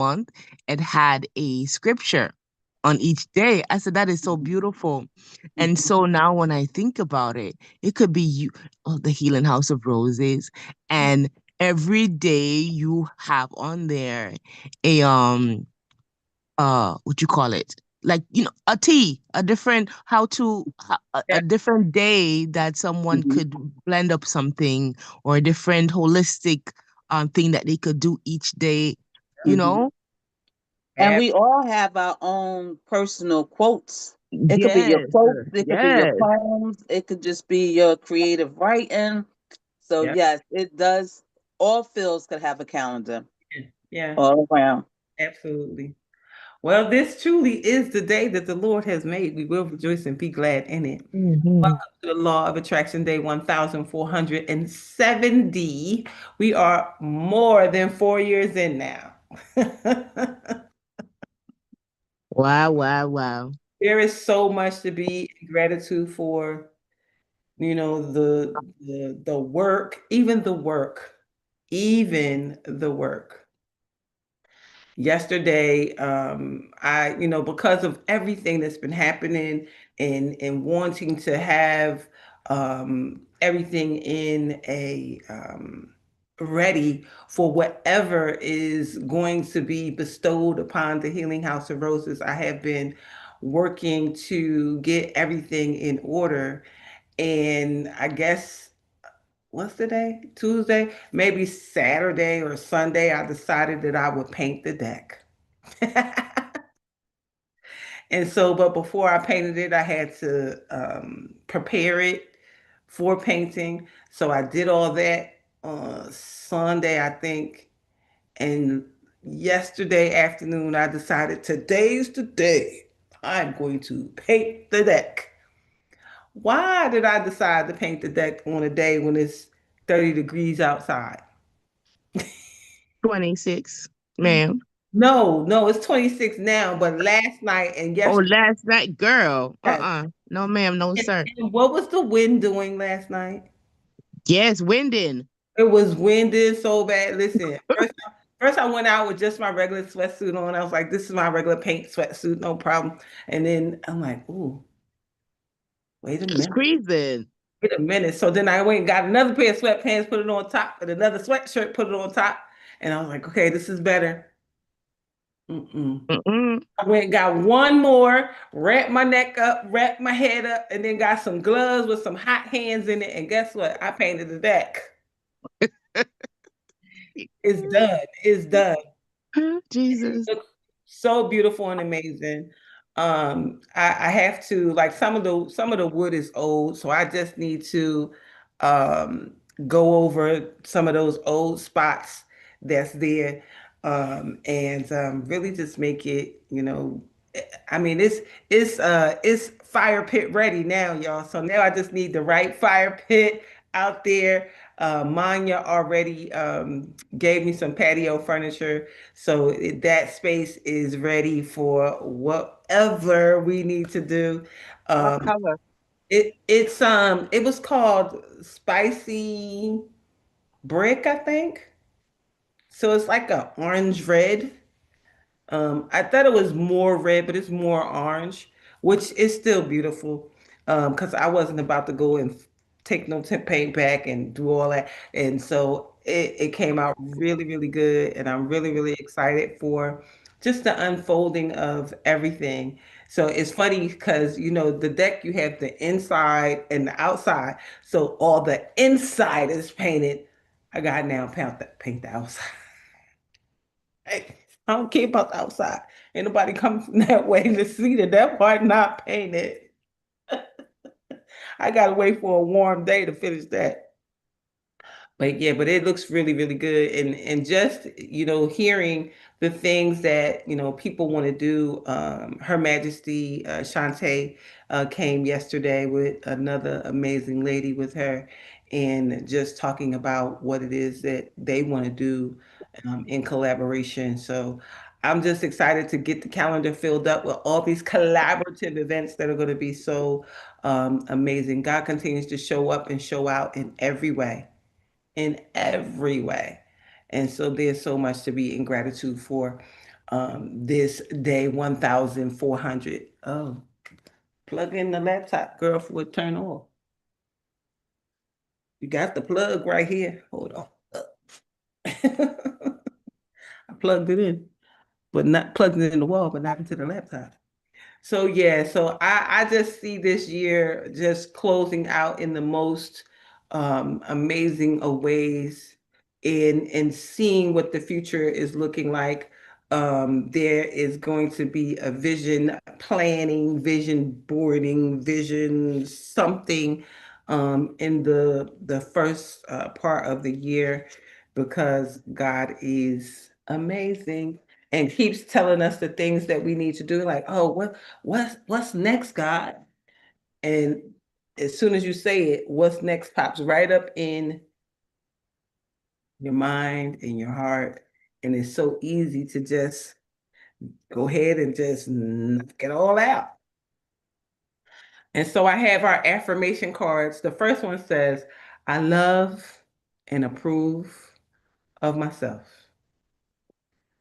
month, it had a scripture on each day. I said, that is so beautiful. And so now when I think about it, it could be you, oh, the Healing House of Roses, and every day you have on there a what you call it, like, a tea, a different how to a Yeah. different day that someone Mhm. could blend up something, or a different holistic thing that they could do each day, you Mhm. know. And Ab- we all have our own personal quotes. It could be your Yes, quotes, it could be your yes. poems, it could just be your creative writing. So Yep. yes, it does. All fields could have a calendar Yeah, all around. absolutely. Well, this truly is the day that the Lord has made. We will rejoice and be glad in it. Hmm. Welcome to the Law of Attraction Day 1470. We are more than 4 years in now. Wow, wow, wow. There is so much to be in gratitude for, the work, even the work, even the work. Yesterday, I, because of everything that's been happening and wanting to have everything in a ready for whatever is going to be bestowed upon the Healing House of Roses, I have been working to get everything in order. And I guess, what's the day? Tuesday, maybe Saturday or Sunday, I decided that I would paint the deck. And so, but before I painted it, I had to prepare it for painting. So I did all that on Sunday, I think. And yesterday afternoon, I decided today's the day I'm going to paint the deck. Why did I decide to paint the deck on a day when it's 30 degrees outside? 26, ma'am. No, no, it's 26 now, but last night and Oh, yesterday, last night, girl. yes. No, ma'am, no, And, sir. and what was the wind doing last night? Yes, winding. It was winded so bad. Listen, first I went out with just my regular sweatsuit on. I was like, this is my regular paint sweatsuit, no problem. And then I'm like, ooh, wait a It's minute. freezing. Wait a minute. So then I went and got another pair of sweatpants, put it on top, and another sweatshirt, put it on top. And I was like, okay, this is better. Mm-mm. Mm-mm. I went and got one more, wrapped my neck up, wrapped my head up, and then got some gloves with some hot hands in it. And guess what? I painted the deck. It's done. It's done. Jesus. Looks so beautiful and amazing. I have to, like, some of the wood is old, so I just need to um go over some of those old spots that's there, and really just make it, I mean, it's fire pit ready now, y'all. So now I just need the right fire pit out there. Manya already gave me some patio furniture, so that space is ready for whatever we need to do. What Um, color? it was called Spicy Brick, I think. So it's like a orange red. I thought it was more red, but it's more orange, which is still beautiful. Because I wasn't about to go and take no tint paint back and do all that, and so it came out really, really good, and I'm really, really excited for just the unfolding of everything. So it's funny because the deck, you have the inside and the outside. So all the inside is painted. I got now paint the outside. Hey, I don't care about the outside. Ain't nobody coming from that way to see that part not painted. I gotta wait for a warm day to finish that. But yeah, but it looks really, really good. And just, hearing the things that, people want to do. Her Majesty Shantae came yesterday with another amazing lady with her, and just talking about what it is that they want to do in collaboration. So I'm just excited to get the calendar filled up with all these collaborative events that are going to be so amazing. God continues to show up and show out in every way, in every way. And so there's so much to be in gratitude for. this day 1400. Oh, plug in the laptop, girl, for it turn off. You got the plug right here. Hold on. I plugged it in, but not plugged it in the wall, but not into the laptop. So yeah, so I just see this year just closing out in the most amazing of ways in seeing what the future is looking like. There is going to be a vision planning, vision boarding, vision something in the first part of the year because God is amazing and keeps telling us the things that we need to do. Like, oh, what's next, God? And as soon as you say it, what's next pops right up in your mind and your heart. And it's so easy to just go ahead and just knock it all out. And so I have our affirmation cards. The first one says, I love and approve of myself.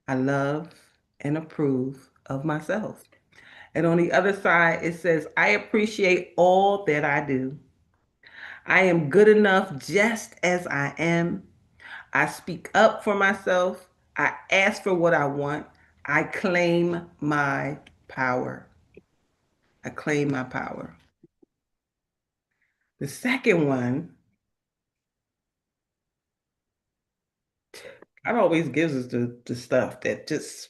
I love and approve of myself. And on the other side, it says, I appreciate all that I do. I am good enough just as I am. I speak up for myself. I ask for what I want. I claim my power. I claim my power. The second one, God always gives us the stuff that just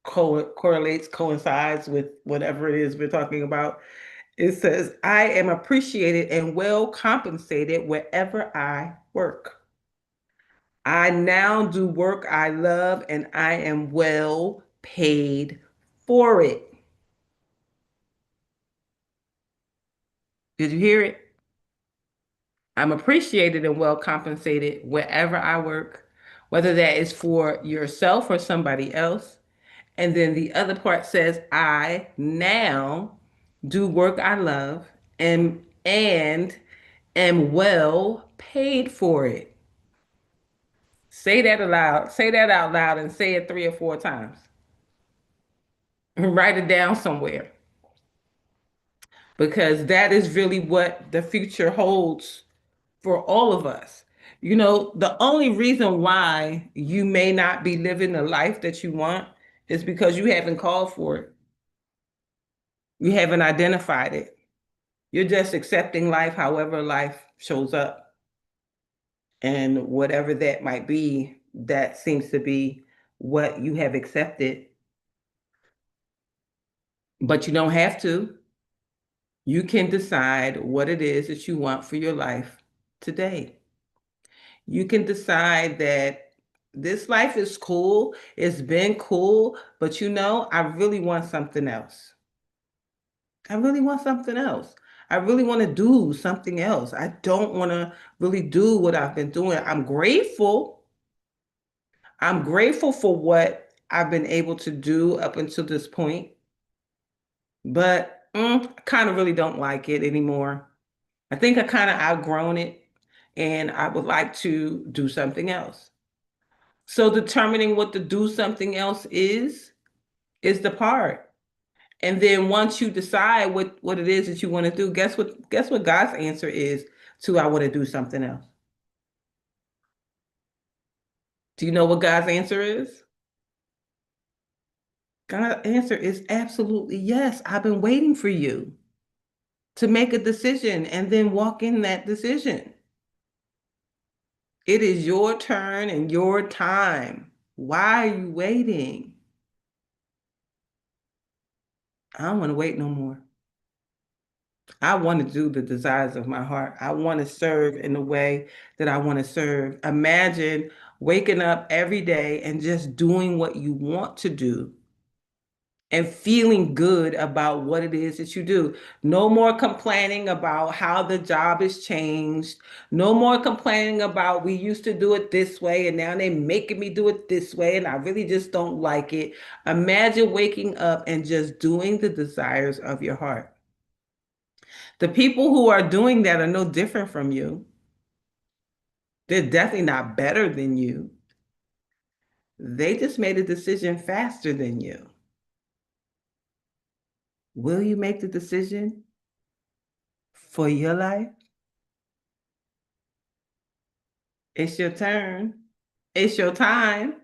correlates, coincides with whatever it is we're talking about. It says, I am appreciated and well compensated wherever I work. I now do work I love and I am well paid for it. Did you hear it? I'm appreciated and well compensated wherever I work, whether that is for yourself or somebody else. And then the other part says, I now do work I love and am well paid for it. Say that aloud. Say that out loud and say it 3 or 4 times. Write it down somewhere because that is really what the future holds for all of us. You know, the only reason why you may not be living the life that you want is because you haven't called for it. You haven't identified it. You're just accepting life however life shows up. And whatever that might be, that seems to be what you have accepted. But you don't have to. You can decide what it is that you want for your life today. You can decide that this life is cool, it's been cool, but you know, I really want something else. I really want something else. I really want to do something else. I don't want to really do what I've been doing. I'm grateful. I'm grateful for what I've been able to do up until this point, but I kind of really don't like it anymore. I think I kind of outgrown it and I would like to do something else. So determining what to do something else is the part. And then once you decide what it is that you want to do, guess what God's answer is to I want to do something else. Do you know what God's answer is? God's answer is absolutely yes. I've been waiting for you to make a decision and then walk in that decision. It is your turn and your time. Why are you waiting? I don't want to wait no more. I want to do the desires of my heart. I want to serve in the way that I want to serve. Imagine waking up every day and just doing what you want to do and feeling good about what it is that you do. No more complaining about how the job has changed. No more complaining about we used to do it this way and now they're making me do it this way and I really just don't like it. Imagine waking up and just doing the desires of your heart. The people who are doing that are no different from you. They're definitely not better than you. They just made a decision faster than you. Will you make the decision for your life? It's your turn. It's your time.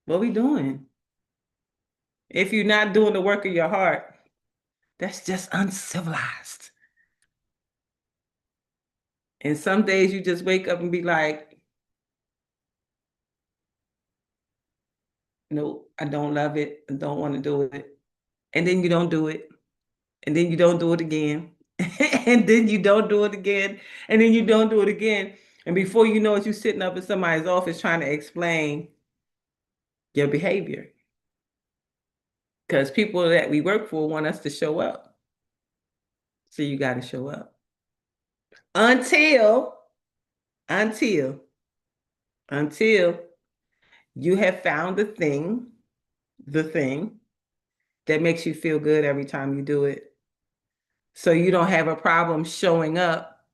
What we doing? If you're not doing the work of your heart, that's just uncivilized. And some days you just wake up and be like, no, I don't love it. I don't want to do it. And then you don't do it. And then you don't do it again. And then you don't do it again. And then you don't do it again. And before you know it, you're sitting up in somebody's office trying to explain your behavior. Because people that we work for want us to show up. So you got to show up. Until until until you have found the thing that makes you feel good every time you do it. So you don't have a problem showing up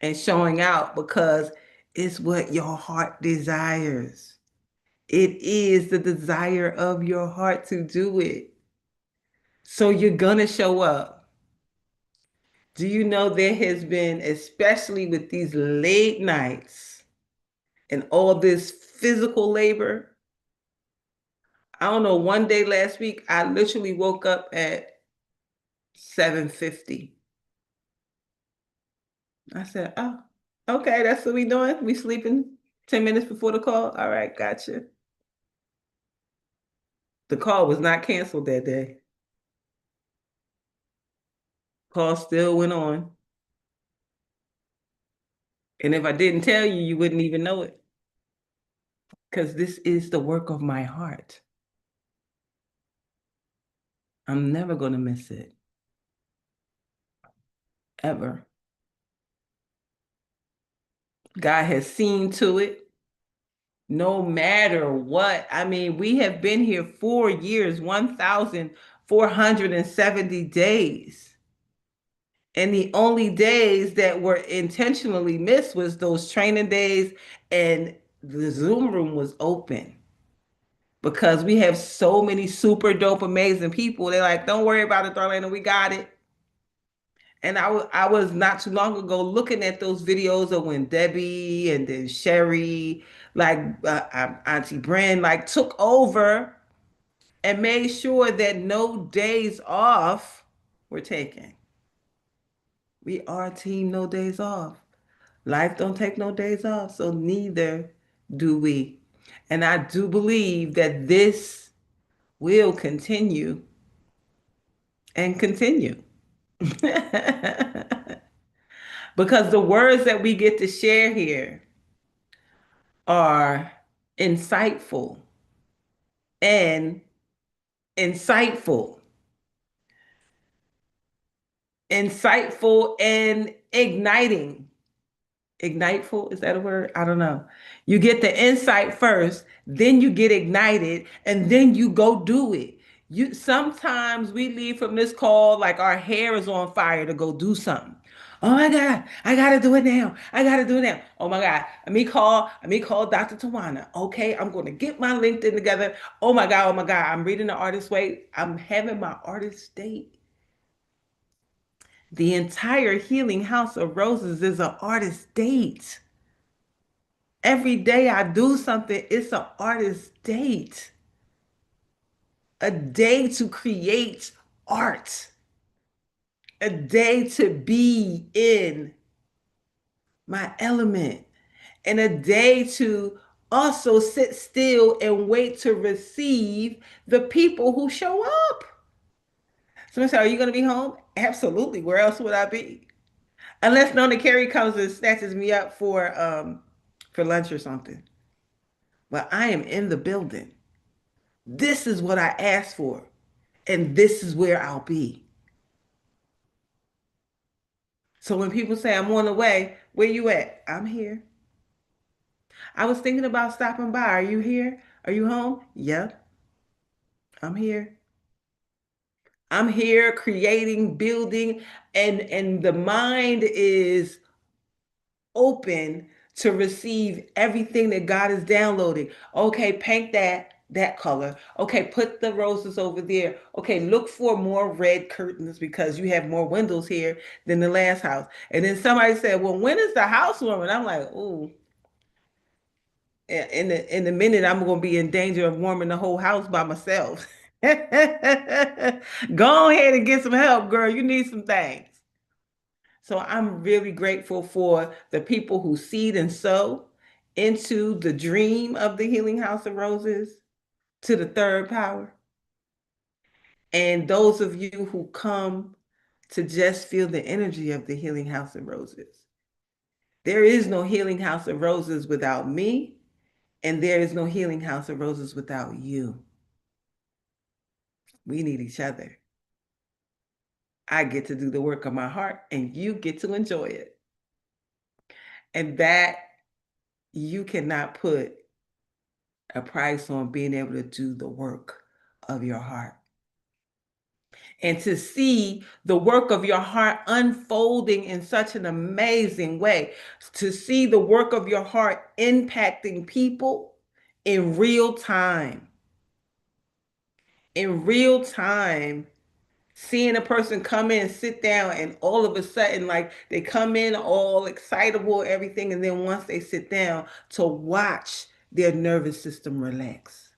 and showing out because it's what your heart desires. It is the desire of your heart to do it. So you're going to show up. Do you know there has been, especially with these late nights and all this physical labor? I don't know, one day last week, I literally woke up at 7:50. I said, oh, okay, that's what we doing. We sleeping 10 minutes before the call. All right, gotcha. The call was not canceled that day. Call still went on. And if I didn't tell you, you wouldn't even know it. Because this is the work of my heart. I'm never going to miss it. Ever. God has seen to it. No matter what. I mean, we have been here 4 years, 1,470 days. And the only days that were intentionally missed was those training days, and the Zoom room was open because we have so many super dope, amazing people. They're like, don't worry about it, Darlaina, we got it. And I was not too long ago looking at those videos of when Debbie and then Sherry, like Auntie Bren, like took over and made sure that no days off were taken. We are a team, no days off. Life don't take no days off, so neither do we. And I do believe that this will continue and continue. Because the words that we get to share here are insightful and insightful, insightful and igniting. Igniteful, is that a word? I don't know. You get the insight first, then you get ignited, and then you go do it. You sometimes we leave from this call like our hair is on fire to go do something. Oh my God, I gotta do it now. I gotta do it now. Oh my God. Let me call Dr. Tawana. Okay, I'm gonna get my LinkedIn together. Oh my God. I'm reading the artist way. I'm having my artist date. The entire Healing House of Roses is an artist date. Every day I do something, it's an artist date. A day to create art. A day to be in my element. And a day to also sit still and wait to receive the people who show up. Somebody say, are you going to be home? Absolutely. Where else would I be? Unless Nona Carey comes and snatches me up for lunch or something. But I am in the building. This is what I asked for, and this is where I'll be. So when people say I'm on the way, where you at? I'm here. I was thinking about stopping by. Are you here? Are you home? Yep, I'm here. I'm here creating, building, and the mind is open to receive everything that God is downloading. Okay, paint that color. Okay, put the roses over there. Okay, look for more red curtains because you have more windows here than the last house. And then somebody said, "Well, when is the housewarming?" I'm like, "Ooh, in the minute I'm going to be in danger of warming the whole house by myself." Go ahead and get some help, girl. You need some things. So I'm really grateful for the people who seed and sow into the dream of the Healing House of Roses to the third power. And those of you who come to just feel the energy of the Healing House of Roses. There is no Healing House of Roses without me, and there is no Healing House of Roses without you. We need each other. I get to do the work of my heart, and you get to enjoy it. And that you cannot put a price on being able to do the work of your heart. And to see the work of your heart unfolding in such an amazing way, to see the work of your heart impacting people in real time, in real time, seeing a person come in, sit down, and all of a sudden, like they come in all excitable, everything, and then once they sit down, to watch their nervous system relax,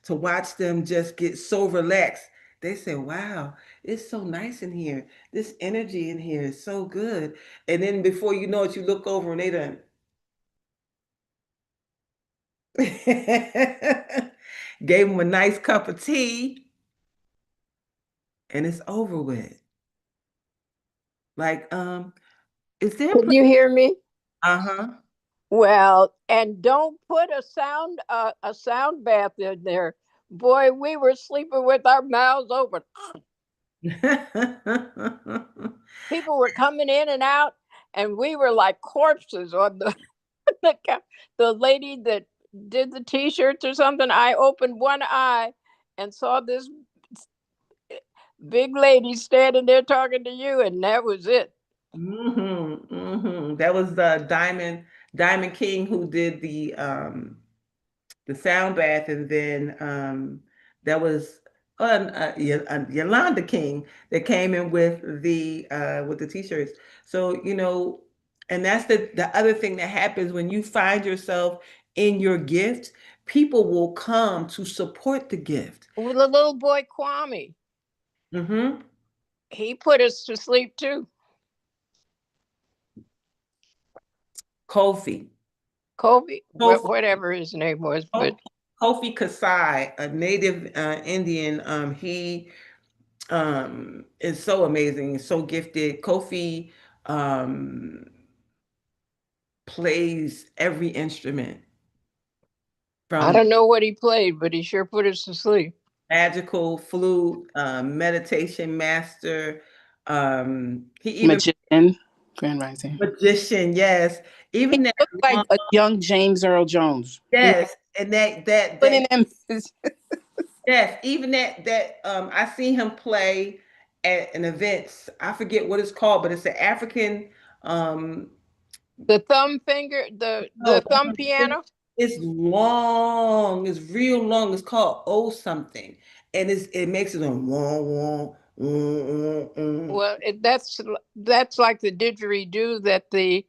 to watch them just get so relaxed. They say, "Wow, it's so nice in here. This energy in here is so good." And then before you know it, you look over and they done gave them a nice cup of tea and it's over with. Like, is there a Can place? you hear me? Uh-huh. Well, and don't put a sound bath in there. Boy, we were sleeping with our mouths open. People were coming in and out, and we were like corpses on the the lady that did the t-shirts or something. I opened one eye and saw this big lady standing there talking to you, and that was it. That was the Diamond King who did the sound bath, and then that was Yolanda King that came in with the t-shirts. So and that's the other thing that happens when you find yourself in your gift. People will come to support the gift. With the little boy Kwame, Hmm. he put us to sleep too. Kofi, Kobe, Kofi, whatever his name was, but Kofi Kasai, a native Indian. He is so amazing, so gifted. Kofi um, plays every instrument I from don't know what he played, but he sure put us to sleep. magical flute, meditation master. He even Magician, Grand Rising. magician, yes. He Even that Looked like long, a young James Earl Jones. yes, and that Putting him. yes, even I seen him play at an event. I forget what it's called, but it's an African um The thumb finger, no, the thumb piano. it's long. It's real long. It's called O something, and it makes it a wah wah. Well, that's like the didgeridoo that the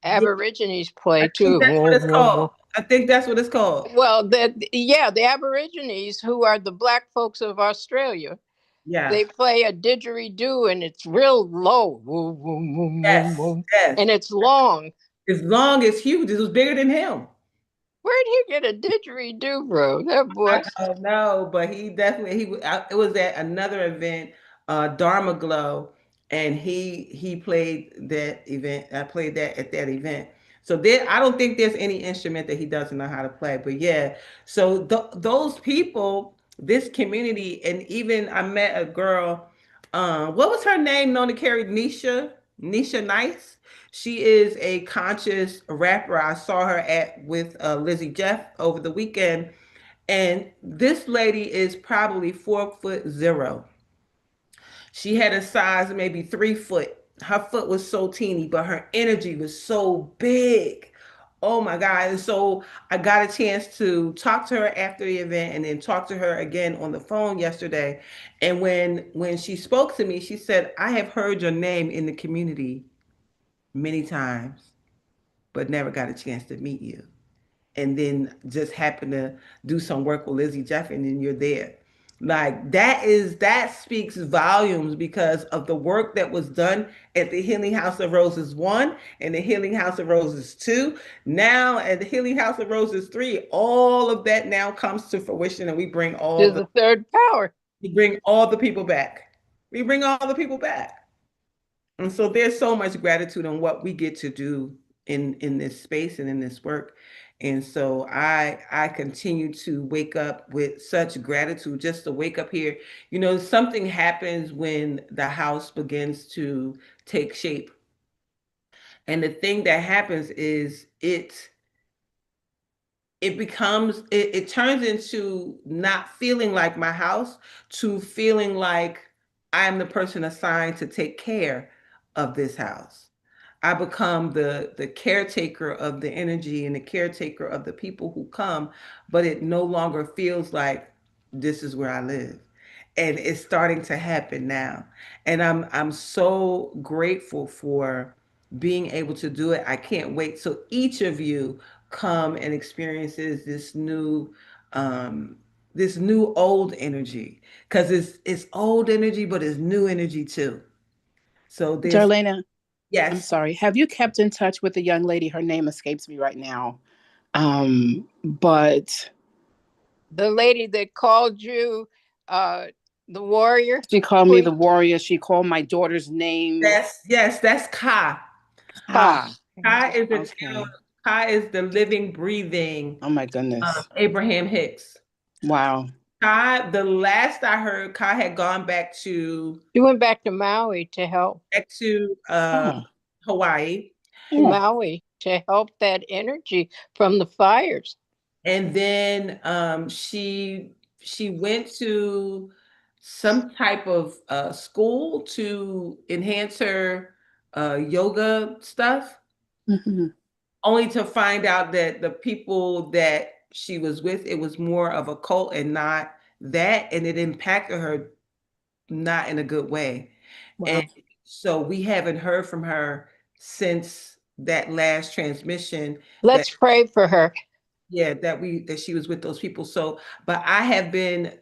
Yeah, Aborigines I play think too. that's what it's called. I think that's what it's called. Well, the Aborigines, who are the black folks of Australia, Yeah. they play a didgeridoo, and it's real low, Yes. Yes. and it's long. As long as huge, it was bigger than him. Where'd he get a didgeridoo, bro? That I boy. don't know, but he definitely it was at another event, Dharma Glow, and he played that event. I played that at that event. So there, I don't think there's any instrument that he doesn't know how to play. But yeah, so those people, this community, and even I met a girl. What was her name? Known to carry Nisha Nice. She is a conscious rapper. I saw her at with Lizzie Jeff over the weekend, and this lady is probably 4'0". She had a size maybe 3 foot. her foot was so teeny, but her energy was so big. Oh my God. And so I got a chance to talk to her after the event and then talk to her again on the phone yesterday. And when she spoke to me, she said, I have heard your name in the community many times, but never got a chance to meet you. And then just happen to do some work with Lizzie Jeff and then you're there. Like that speaks volumes because of the work that was done at the Healing House of Roses 1 and the Healing House of Roses 2. Now at the Healing House of Roses 3, all of that now comes to fruition and To the third power. we bring all the people back. We bring all the people back. And so there's so much gratitude on what we get to do in this space and in this work. And so I continue to wake up with such gratitude just to wake up here. You know, something happens when the house begins to take shape. And the thing that happens is it turns into not feeling like my house to feeling like I am the person assigned to take care of this house. I become the caretaker of the energy and the caretaker of the people who come, but it no longer feels like this is where I live. And it's starting to happen now. And I'm so grateful for being able to do it. I can't wait till each of you come and experiences um this new old energy because it's old energy but it's new energy too. So there's Darlena, I'm yes. sorry. Have you kept in touch with the young lady? Her name escapes me right now. But The lady that called you uh, the warrior she called me queen. the warrior. She called my daughter's name. That's Ka. Ah, Ha. Ka is the channel. Okay. Ka is the living, breathing Oh my goodness. Abraham Hicks. Wow. Ka, the last I heard, Ka had gone she went back to Maui to help. back to Oh. Hawaii. To Hmm. Maui to help that energy from the fires. And then she went to some type of school to enhance her yoga stuff, Mhm. only to find out that the people that she was with, it was more of a cult and not that, and it impacted her not in a good way. And Wow. so we haven't heard from her since that last transmission that Let's pray for her. yeah, that she was with those people. So, but I have been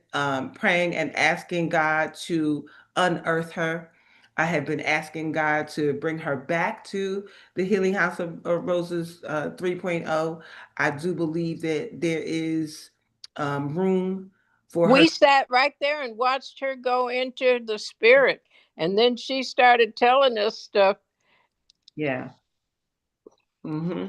praying and asking God to unearth her. I have been asking God to bring her back to the Healing House of Roses 3.0. I do believe that there is room for her. We sat right there and watched her go into the spirit. And then she started telling us stuff. Yeah. Hmm.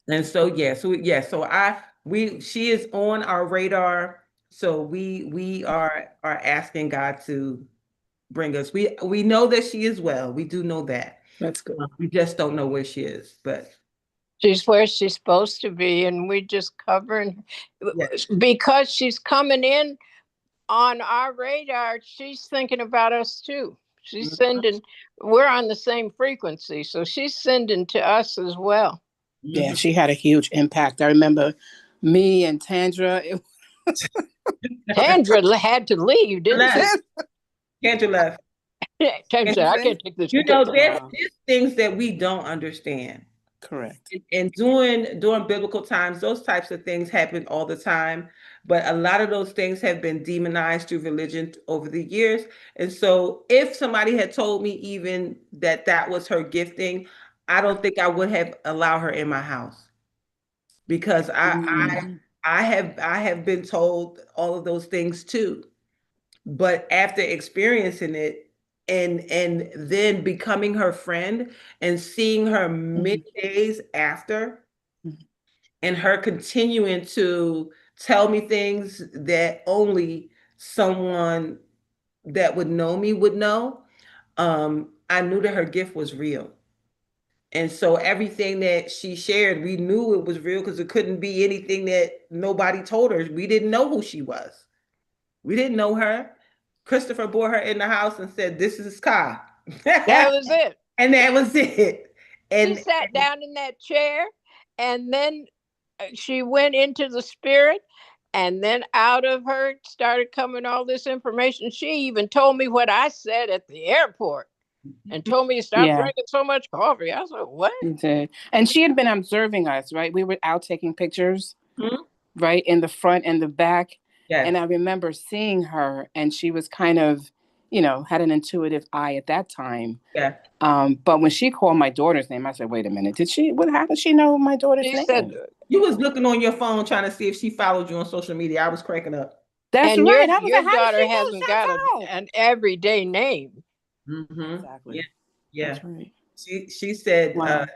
And so yeah, so I we she is on our radar. So we are asking God to bring us. We know that she is well. We do know that. That's good. We just don't know where she is. But She's where she's supposed to be. And we just covering yeah. because she's coming in on our radar. She's thinking about us too. She's sending, we're on the same frequency. So she's sending to us as well. Yeah, Mhm. she had a huge impact. I remember me and Tandra. Tandra had to leave, didn't Left. she? Kendra left. Tandra And said, I can't take this. you know, Wow. there's things that we don't understand. Correct. And during biblical times, those types of things happen all the time. But a lot of those things have been demonized through religion over the years. And so, if somebody had told me even that that was her gifting, I don't think I would have allowed her in my house because Mm. I have been told all of those things too. But after experiencing it and then becoming her friend and seeing her many Mhm. days after Mhm. and her continuing to tell me things that only someone that would know me would know, I knew that her gift was real. And so everything that she shared, we knew it was real because it couldn't be anything that nobody told her. We didn't know who she was. We didn't know her. Christopher brought her in the house and said, "This is Kai." That was it. And that was it. She And sat down in that chair, and then she went into the spirit, and then out of her started coming all this information. She even told me what I said at the airport and told me to stop Yeah, drinking so much coffee. I was like, what? she did. And she had been observing us, right? We were out taking pictures, Mhm. right, in the front and the back. And Yes. I remember seeing her, and she was kind of, had an intuitive eye at that time. Yeah. But when she called my daughter's name, I said, wait a minute, how did she know my daughter's She said, name? You was looking on your phone trying to see if she followed you on social media. I was cracking up. That's and right. I was your like, how did daughter she hasn't got know Chantal? an everyday name. Mm-hmm. Yeah. Exactly. Yeah. That's right. She said, Wow.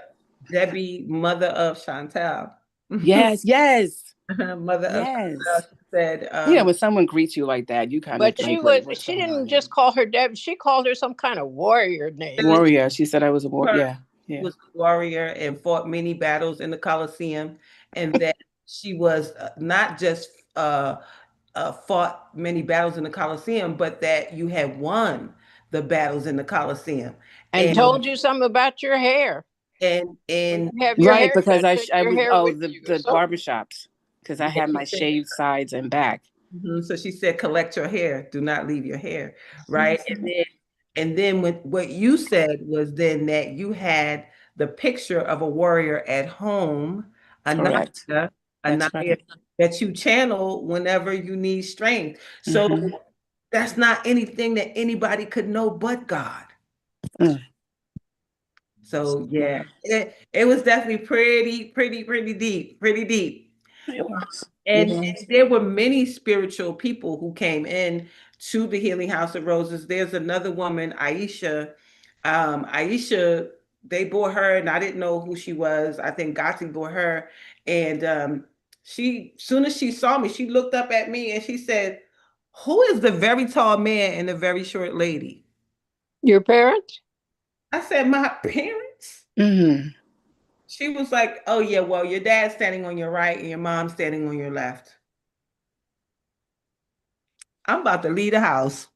Debbie, mother of Chantal. Yes, yes, Mother of Chantal. yes. She said, When someone greets you like that, you kind of But she think, was wait, what's she going on didn't here? just call her Deb. She called her some kind of warrior name. Warrior. She said I was a warrior. her Yeah, yeah. was a warrior and fought many battles in the Colosseum, and that she was not just fought many battles in the Colosseum, but that you had won the battles in the Colosseum, And and told you something about your hair. When and you have your Right, hair because done, I take I your was hair with you or the something. barbershops because I yeah, had she my said, shaved sides and back. so she said, collect your hair, do not leave your hair, right? And then what you said was then that you had the picture of a warrior at home, Correct. Anaya, That's Anaya, right. that you channel whenever you need strength. So Mm-hmm. that's not anything that anybody could know but God. Mm. So yeah, Yeah, it was definitely pretty deep, pretty deep. it was. It And was. there were many spiritual people who came in to the Healing House of Roses. There's another woman, Aisha. Aisha, they bore her, and I didn't know who she was. I think Gotti bore her, and soon as she saw me, she looked up at me and she said, "Who is the very tall man and the very short lady?" Your parents? I said, "My parents." Mm-hmm. She was like, "Oh yeah, well, your dad's standing on your right and your mom's standing on your left." I'm about to leave the house.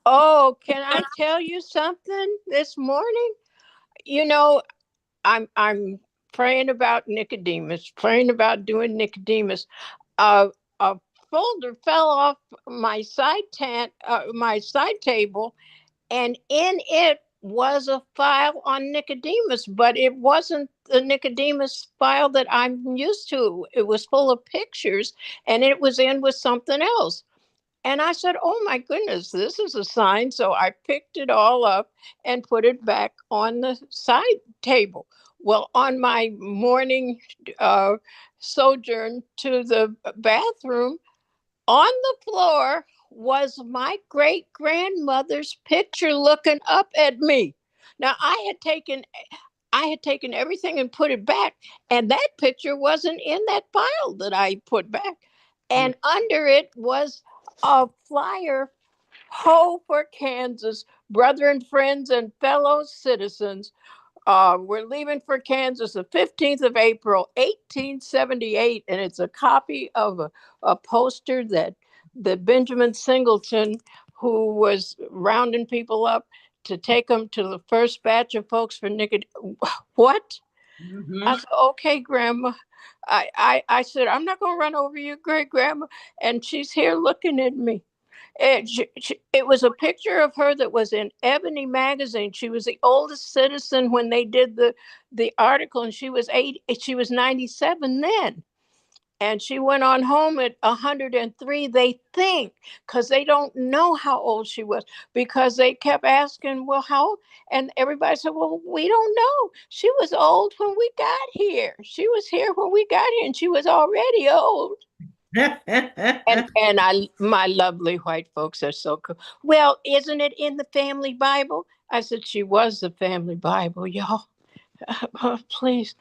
Oh, can I tell you something this morning? You know, I'm praying about Nicodemus, praying about doing Nicodemus. A folder fell off my side table, and in it was a file on Nicodemus, but it wasn't the Nicodemus file that I'm used to. It was full of pictures, and it was in with something else. And I said, "Oh my goodness, this is a sign." So I picked it all up and put it back on the side table. Well, on my morning uh, sojourn to the bathroom, on the floor was my great grandmother's picture looking up at me. Now I had taken everything and put it back, and that picture wasn't in that pile that I put back. And under it was a flyer: Ho for Kansas, brethren, friends, and fellow citizens. We're leaving for Kansas the 15th of April, 1878, and it's a copy of a poster that Benjamin Singleton, who was rounding people up to take them to the first batch of folks for Nicod. What? I Mhm. said, okay, Grandma. I said, I'm not going to run over your great grandma. And she's here looking at me. It was a picture of her that was in Ebony magazine. She was the oldest citizen when they did the article, and she was 80. She was 97 then, and she went on home at 103. They think, because they don't know how old she was, because they kept asking, "Well, how old?" And everybody said, "Well, we don't know. She was old when we got here. She was here when we got here, and she was already old." And my lovely white folks are so cool. "Well, isn't it in the family Bible?" I said, "She was the family Bible, y'all. Please."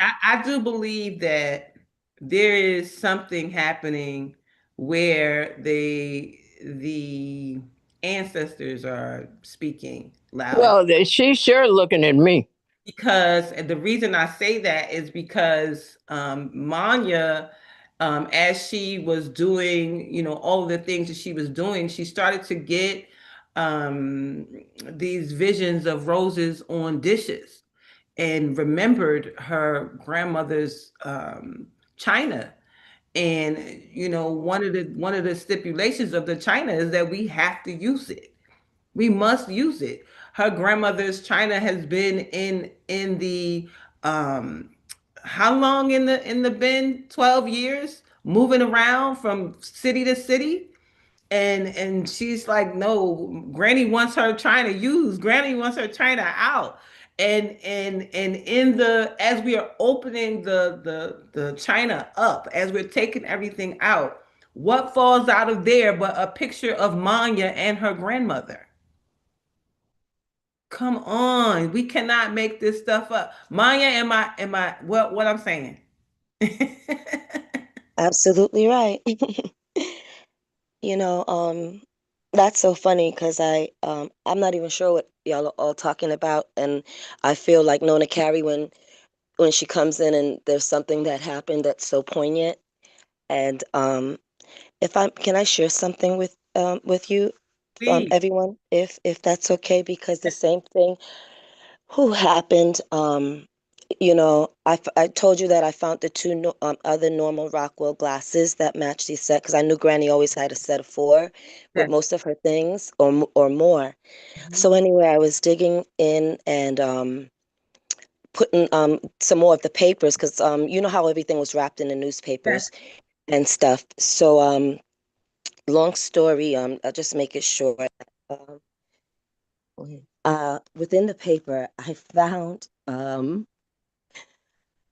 I do believe that there is something happening where the ancestors are speaking loud, Well, she's sure looking at me. because and the reason I say that is because Manya, as she was doing, all of the things that she was doing, she started to get um, these visions of roses on dishes and remembered her grandmother's china. And one of the stipulations of the china is that we have to use it. We must use it. Her grandmother's china has been in the um how long in the bin? 12 years, moving around from city to city. And she's like, no, granny wants her china used, granny wants her china out. And in the as we are opening the china up, as we're taking everything out, what falls out of there but a picture of Manya and her grandmother? Come on, we cannot make this stuff up. Maya, am I what I'm saying? Absolutely right. You know, that's so funny because I'm not even sure what y'all are all talking about, and I feel like Nona Carey when she comes in and there's something that happened that's so poignant. And if I can I share something with you, Please. everyone, if that's okay, because the same thing who happened. I told you that I found the two other normal Rockwell glasses that matched the set because I knew Granny always had a set of four with Yes. most of her things or more. Mhm. So anyway, I was digging in and putting some more of the papers because you know how everything was wrapped in the Yes. newspapers and stuff. So long story, I'll just make it short. Um, within the paper, I found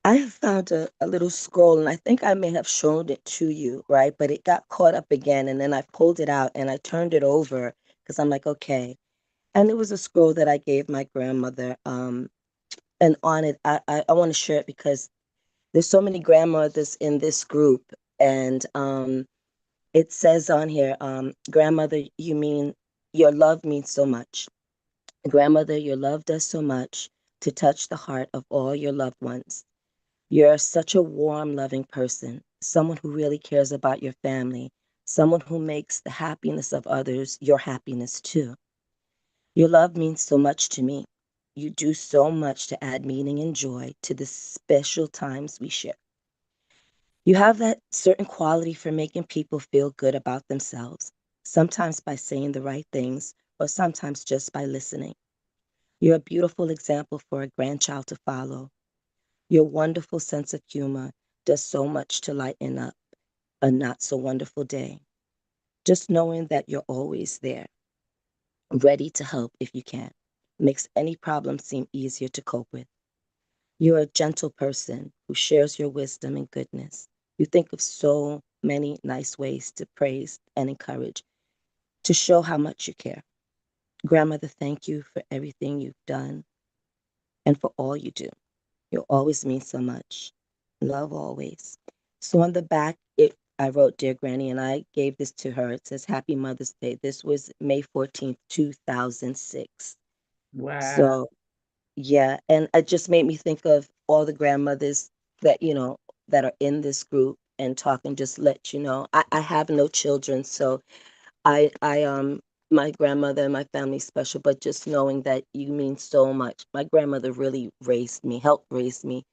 a little scroll, and I think I may have shown it to you, right? But it got caught up again, and then I pulled it out and I turned it over because I'm like, okay. And it was a scroll that I gave my grandmother. And on it, I want to share it because there's so many grandmothers in this group, and it says on here, grandmother, you mean your love means so much. Grandmother, your love does so much to touch the heart of all your loved ones. You're such a warm, loving person, someone who really cares about your family, someone who makes the happiness of others your happiness too. Your love means so much to me. You do so much to add meaning and joy to the special times we share. You have that certain quality for making people feel good about themselves, sometimes by saying the right things, or sometimes just by listening. You're a beautiful example for a grandchild to follow. Your wonderful sense of humor does so much to lighten up a not so wonderful day. Just knowing that you're always there, ready to help if you can, makes any problem seem easier to cope with. You're a gentle person who shares your wisdom and goodness. You think of so many nice ways to praise and encourage, to show how much you care. Grandmother, thank you for everything you've done and for all you do. You always mean so much. Love always. So on the back, I wrote, Dear Granny, and I gave this to her. It says, Happy Mother's Day. This was May 14th, 2006. Wow. So, yeah. And it just made me think of all the grandmothers that, that are in this group and talking, just let you know. I have no children, so I my grandmother and my family special, but just knowing that you mean so much. My grandmother really raised me, helped raise me,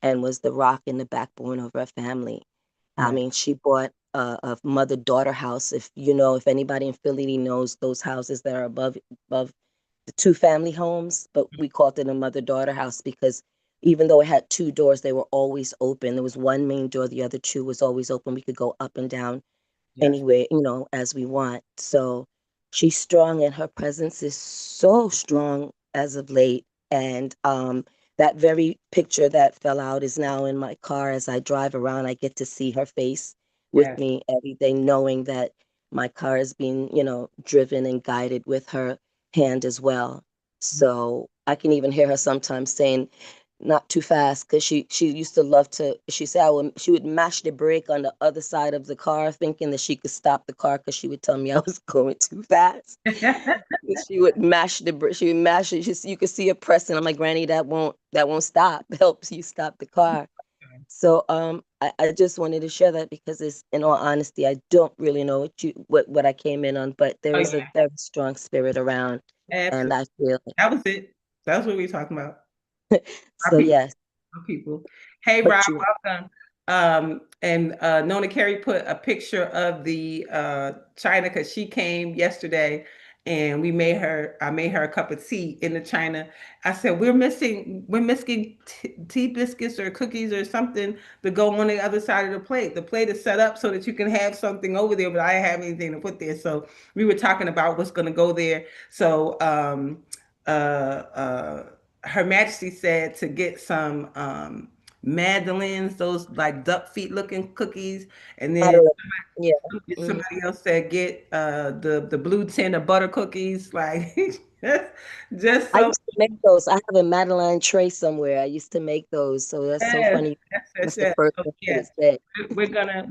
and was the rock and the backbone of our family. I Yeah. mean, she bought a mother-daughter house. If anybody in Philly knows those houses that are above the two family homes, but we called it a mother-daughter house because even though it had two doors, they were always open. There was one main door, the other two was always open. We could go up and down Yes. anywhere, as we want. So she's strong and her presence is so strong as of late. And that very picture that fell out is now in my car as I drive around. I get to see her face with Yes. me every day, knowing that my car is being, driven and guided with her hand as well. So I can even hear her sometimes saying, not too fast, because she used to love to. She said she would mash the brake on the other side of the car, thinking that she could stop the car because she would tell me I was going too fast. She would mash the brake. She would mash it. You could see her pressing. I'm like, Granny, that won't stop. Helps you stop the car. So I just wanted to share that because it's, in all honesty, I don't really know what I came in on, but there Oh is yeah, a very strong spirit around, and absolutely. I feel it. That was it. That's what we talking about. Our So people. yes, People. Hey, Rob, but you welcome. And Nona Carey put a picture of the China because she came yesterday and I made her a cup of tea in the China. I said, we're missing tea biscuits or cookies or something to go on the other side of the plate. The plate is set up so that you can have something over there, but I didn't have anything to put there. So we were talking about what's going to go there. So, uh, uh, Her Majesty said to get some madeleines, those like duck feet looking cookies, and then Madeline, yeah. Mm. somebody else said get the blue tin of butter cookies, like just I so used to make those. I have a Madeline tray somewhere. I used to make those. So that's so yes, funny. yes, That's the yes. first So, thing that yeah. it said.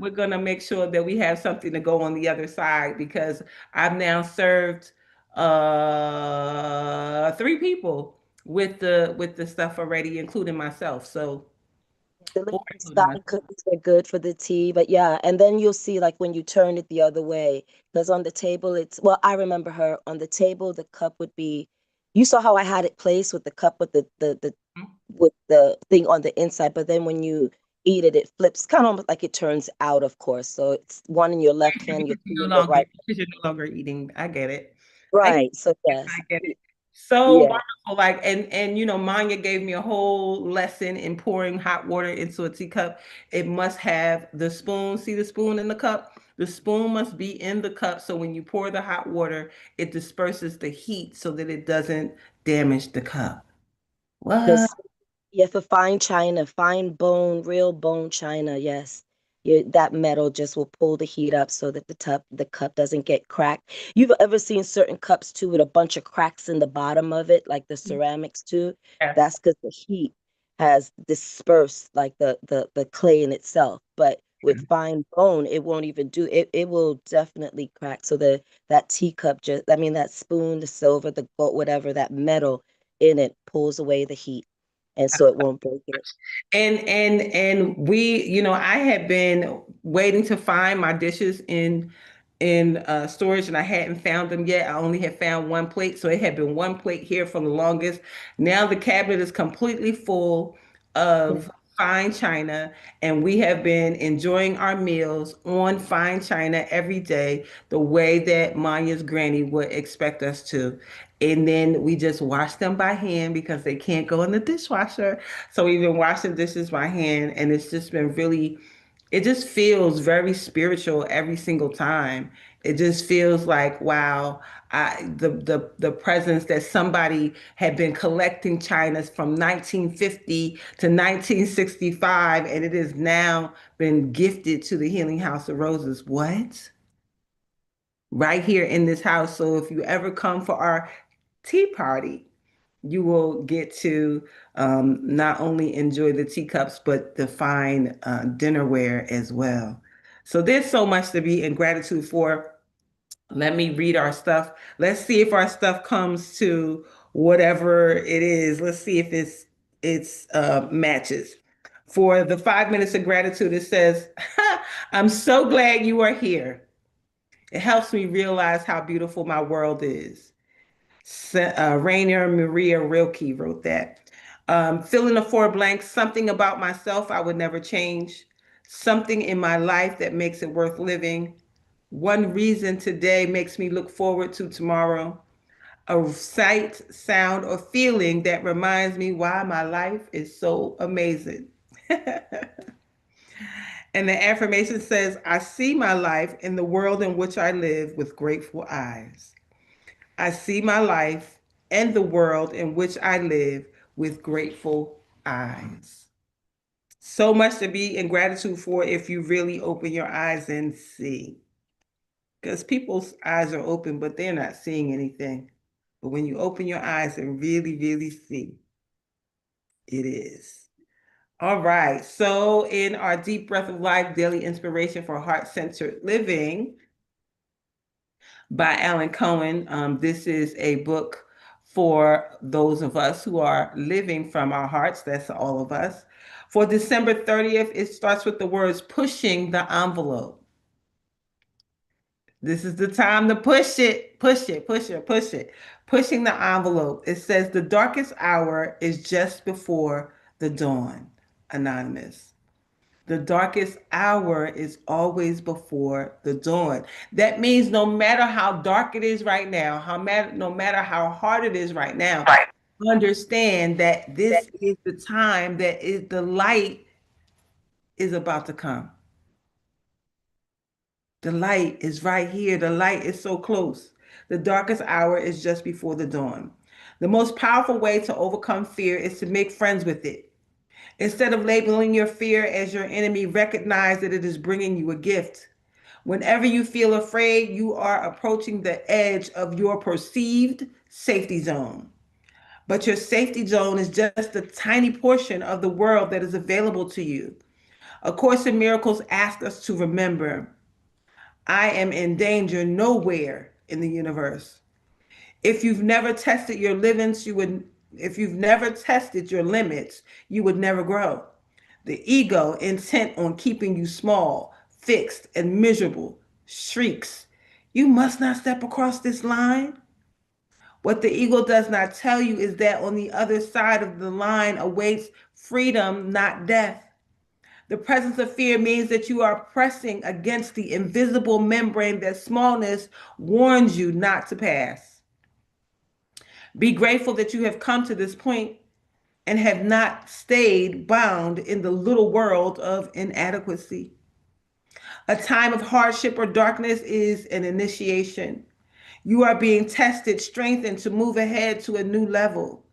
We're gonna make sure that we have something to go on the other side because I've now served three people with the stuff already, including myself. So The or little including biscotti myself. cookies are good for the tea, but yeah, and then you'll see like when you turn it the other way, because on the table it's, well, I remember her on the table, the cup would be, you saw how I had it placed with the cup with the with the thing on the inside, but then when you eat it, it flips kind of almost like it turns out, of course. So it's one in your left hand, your two in your right. Because you're no longer eating. I get it. I get Right. So it. yes. I get it. So Yeah. wonderful. Like and Manya gave me a whole lesson in pouring hot water into a teacup. It must have the spoon. See the spoon in the cup? The spoon must be in the cup so when you pour the hot water, it disperses the heat so that it doesn't damage the cup. What? Because yeah, for fine china, fine bone, real bone china, yes. That metal just will pull the heat up so that the cup doesn't get cracked. You've ever seen certain cups too with a bunch of cracks in the bottom of it, like the ceramics too? Yes. That's because the heat has dispersed like the clay in itself. But with fine bone, it won't even do it. It will definitely crack. So that teacup just, I mean, that spoon, the silver, the gold, whatever, that metal in it pulls away the heat, and so it won't break it. And we, I had been waiting to find my dishes in storage, and I hadn't found them yet. I only had found one plate, so it had been one plate here for the longest. Now the cabinet is completely full of fine china, and we have been enjoying our meals on fine china every day, the way that Manya's granny would expect us to. And then we just wash them by hand because they can't go in the dishwasher. So we've been washing dishes by hand, and it's just been really, it just feels very spiritual every single time. It just feels like, wow, the presence that somebody had been collecting chinas from 1950 to 1965, and it has now been gifted to the Healing House of Roses. What? Right here in this house. So if you ever come for our tea party, you will get to not only enjoy the teacups, but the fine dinnerware as well. So there's so much to be in gratitude for. Let me read our stuff. Let's see if our stuff comes to whatever it is. Let's see if it's matches. For the 5 minutes of gratitude, it says, "I'm so glad you are here. It helps me realize how beautiful my world is." Rainier Maria Rilke wrote that. Fill in the four blanks, something about myself I would never change, something in my life that makes it worth living, one reason today makes me look forward to tomorrow, a sight, sound, or feeling that reminds me why my life is so amazing. And the affirmation says, I see my life in the world in which I live with grateful eyes. I see my life and the world in which I live with grateful eyes. So much to be in gratitude for if you really open your eyes and see. Because people's eyes are open, but they're not seeing anything. But when you open your eyes and really, really see, it is. All right. So, in our Deep Breath of Life daily inspiration for heart centered living, by Alan Cohen. This is a book for those of us who are living from our hearts. That's all of us. For December 30th, it starts with the words pushing the envelope. This is the time to push it, push it, push it, push it. Pushing the envelope. It says the darkest hour is just before the dawn. Anonymous. The darkest hour is always before the dawn. That means no matter how dark it is right now, no matter how hard it is right now, understand that this is the time that is the light is about to come. The light is right here. The light is so close. The darkest hour is just before the dawn. The most powerful way to overcome fear is to make friends with it. Instead of labeling your fear as your enemy, recognize that it is bringing you a gift. Whenever you feel afraid, you are approaching the edge of your perceived safety zone. But your safety zone is just a tiny portion of the world that is available to you. A Course in Miracles asks us to remember, I am in danger nowhere in the universe. If you've never tested your limits, if you've never tested your limits, you would never grow. The ego, intent on keeping you small, fixed, and miserable, shrieks, you must not step across this line. What the ego does not tell you is that on the other side of the line awaits freedom, not death. The presence of fear means that you are pressing against the invisible membrane that smallness warns you not to pass. Be grateful that you have come to this point and have not stayed bound in the little world of inadequacy. A time of hardship or darkness is an initiation. You are being tested, strengthened to move ahead to a new level.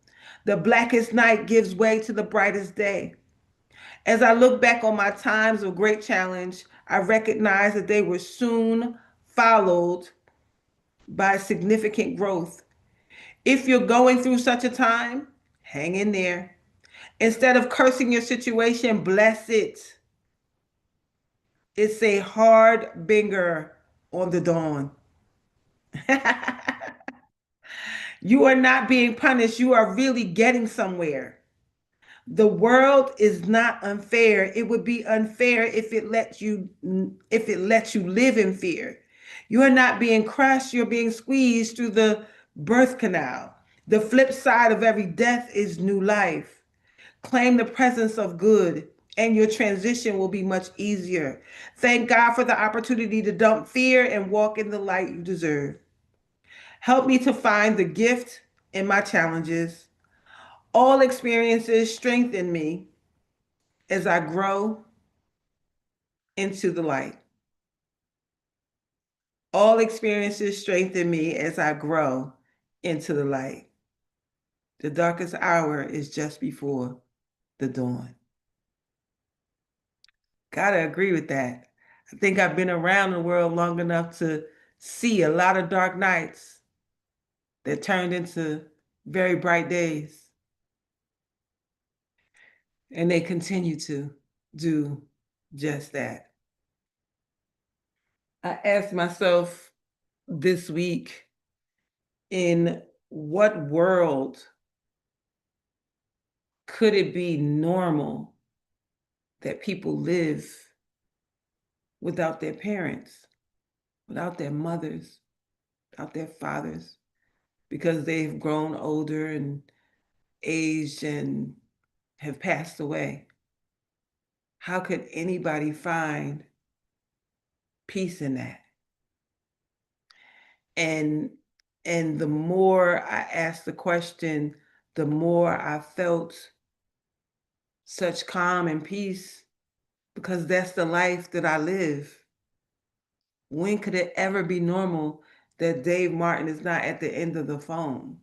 The blackest night gives way to the brightest day. As I look back on my times of great challenge, I recognize that they were soon followed by significant growth. If you're going through such a time, hang in there. Instead of cursing your situation, bless it. It's a hard binger on the dawn. You are not being punished. You are really getting somewhere. The world is not unfair. It would be unfair if it lets you live in fear. You are not being crushed, you're being squeezed through the birth canal. The flip side of every death is new life. Claim the presence of good and your transition will be much easier. Thank God for the opportunity to dump fear and walk in the light you deserve. Help me to find the gift in my challenges. All experiences strengthen me as I grow into the light. All experiences strengthen me as I grow into the light. The darkest hour is just before the dawn. Gotta agree with that. I think I've been around the world long enough to see a lot of dark nights that turned into very bright days. And they continue to do just that. I asked myself this week, in what world could it be normal that people live without their parents, without their mothers, without their fathers, because they've grown older and aged and have passed away? How could anybody find peace in that? And the more I asked the question, the more I felt such calm and peace, because that's the life that I live. When could it ever be normal that Dave Martin is not at the end of the phone,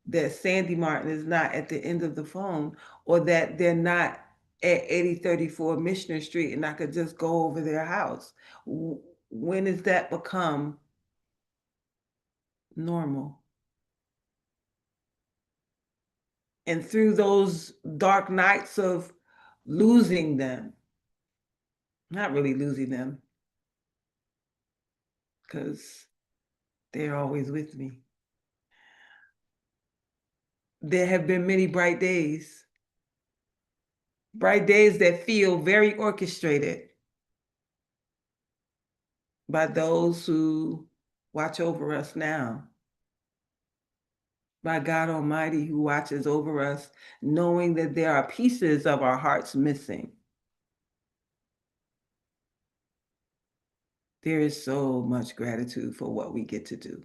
that Sandy Martin is not at the end of the phone, or that they're not at 8034 Missioner Street and I could just go over their house? When has that become normal? And through those dark nights of losing them, not really losing them, because they're always with me, there have been many bright days. Bright days that feel very orchestrated by those who watch over us now. By God Almighty who watches over us, knowing that there are pieces of our hearts missing. There is so much gratitude for what we get to do.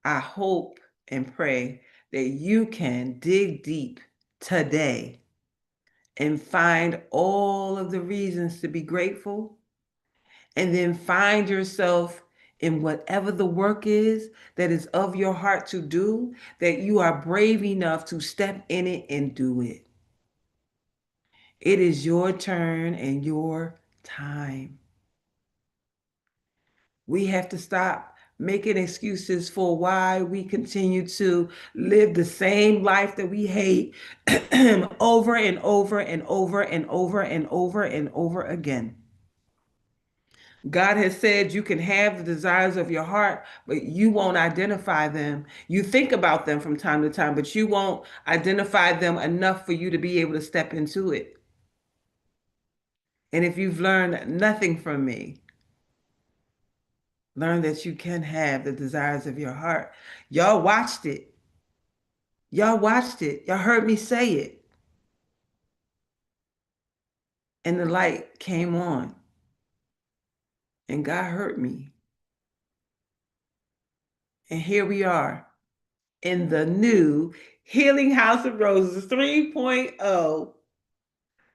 I hope and pray that you can dig deep today and find all of the reasons to be grateful, and then find yourself in whatever the work is that is of your heart to do, that you are brave enough to step in it and do it. It is your turn and your time. We have to stop making excuses for why we continue to live the same life that we hate over and over and over and over and over and over again. God has said you can have the desires of your heart, but you won't identify them. You think about them from time to time, but you won't identify them enough for you to be able to step into it. And if you've learned nothing from me, learn that you can have the desires of your heart. Y'all watched it. Y'all watched it. Y'all heard me say it. And the light came on. And God heard me. And here we are in the new Healing House of Roses 3.0,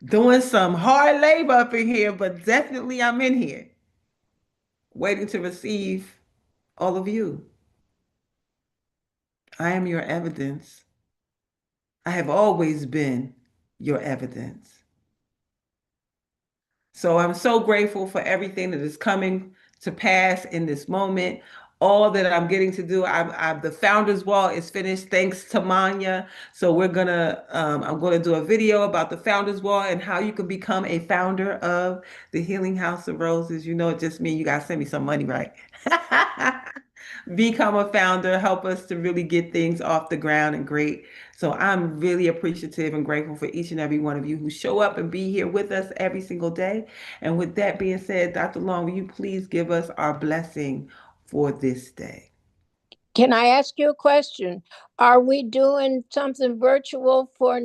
doing some hard labor up in here, but definitely I'm in here waiting to receive all of you. I am your evidence. I have always been your evidence. So I'm so grateful for everything that is coming to pass in this moment. All that I'm getting to do, the founders wall is finished thanks to Manya. So I'm gonna do a video about the founders wall and how you can become a founder of the Healing House of Roses. You know, it just means you gotta send me some money, right? Become a founder, help us to really get things off the ground and great. So I'm really appreciative and grateful for each and every one of you who show up and be here with us every single day. And with that being said, Dr. Long, will you please give us our blessing for this day? Can I ask you a question? Are we doing something virtual for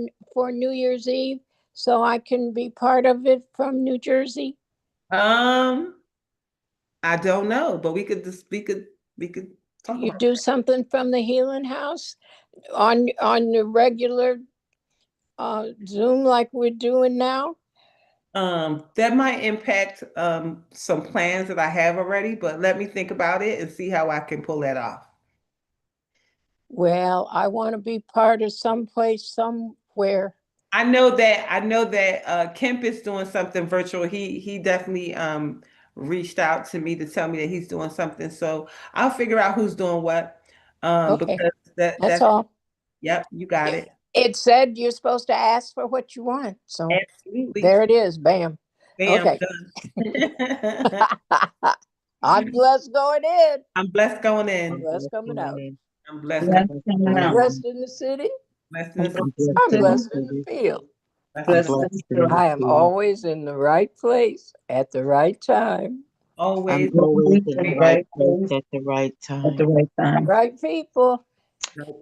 New Year's Eve so I can be part of it from New Jersey? I don't know, but we could talk You about do that. something from the Healing House on the regular Zoom like we're doing now? That might impact some plans that I have already, but let me think about it and see how I can pull that off. Well, I want to be part of someplace, somewhere. I know that Kemp is doing something virtual. He definitely reached out to me to tell me that he's doing something. So I'll figure out who's doing what. Okay, Because that's all. yep, you got it. It said you're supposed to ask for what you want. So Absolutely. there it is. Bam. Bam, Okay. done. I'm blessed going in. I'm blessed going I'm in. blessed coming out. I'm blessed. Blessed coming coming I'm out. blessed in the city. Blessed I'm in the blessed I'm in the blessed in city. the field. Blessed in the field. I am always in the right place at the right time. always I'm always in In the the right right place place at the right at the time right time. Right people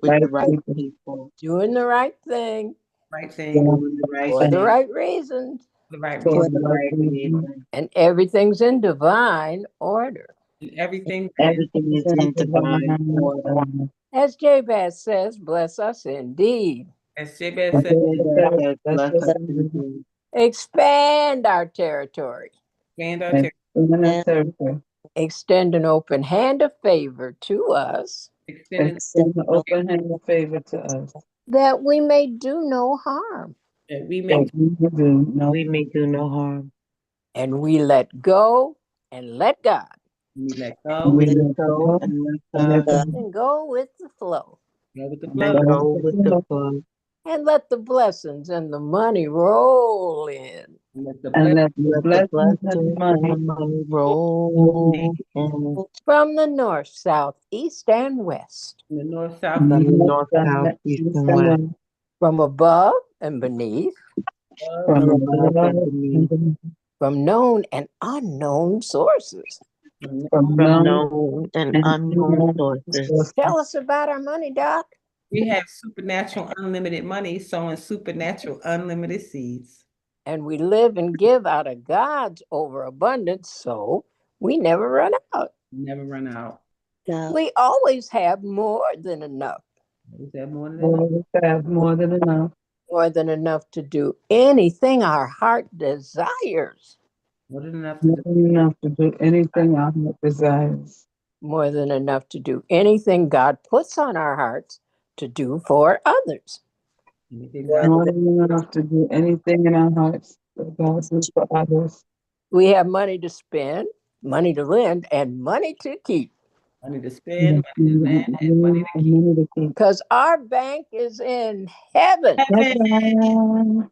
with the Right right people. people. doing the right thing right thing, Doing the Right for the thing. right reasons. the right for reason, the right reason. And everything's in divine order. and everything. Everything is in Everything divine divine order. order. As Jabez says, bless us indeed. As Jabez And said, so Says, that's bless what us I'm doing. indeed. Expand our territory. expand our And territory, in a circle. Extend an open hand of favor to us extending Extend the open hand of favor to us. that we may do no harm. that we That make we will do no We may do no harm. And we let go and let God we let and go, we We let let go go and let and let God God and go with the flow. go with the and flow, go with the flow. And let the blessings and the money roll in and let the and blessing let the Let the blessings and the blessings and the money money roll in from the north, south, east, and west, from the north, south, from from east, the the north, south, north, east, east, and and west, west, from above and beneath, from From above above and and beneath, beneath, from known and unknown sources. from from known known and and unknown unknown sources. sources. Tell us about our money, Doc. We have supernatural unlimited money sowing supernatural unlimited seeds. And we live and give out of God's overabundance, so we never run out. Never run out. Now, We always have more than enough, We have more than enough. Always have more than enough. more than enough to do anything our heart desires, More than enough to More do. than enough to do anything our heart desires. more than enough to do anything God puts on our hearts to do for others. Anything more God More than than enough to do anything in our hearts that God do for others. We have money to spend, money to lend, and money to keep. money to spend, And money to lend, and money to keep. money to keep. Because our bank is in heaven. Heaven.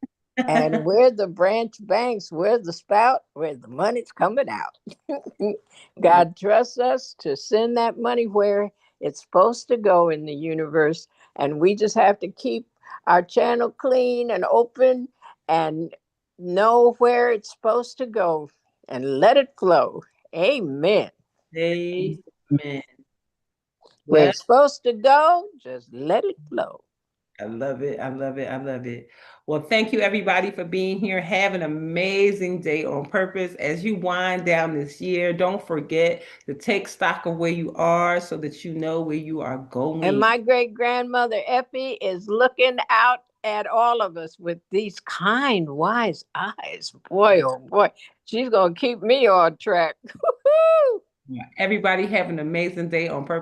And we're the branch banks, we're the spout, where the money's coming out. God trusts us to send that money where it's supposed to go in the universe. And we just have to keep our channel clean and open and know where it's supposed to go and let it flow. Amen. Amen. Where Well, it's supposed to go, just let it flow. I love it. I love it. I love it. Well, thank you everybody for being here. Have an amazing day on purpose. As you wind down this year, don't forget to take stock of where you are so that you know where you are And going. my great grandmother Effie is looking out at all of us with these kind, wise eyes. Boy, oh boy, she's going to keep me on track. Everybody have an amazing day on purpose.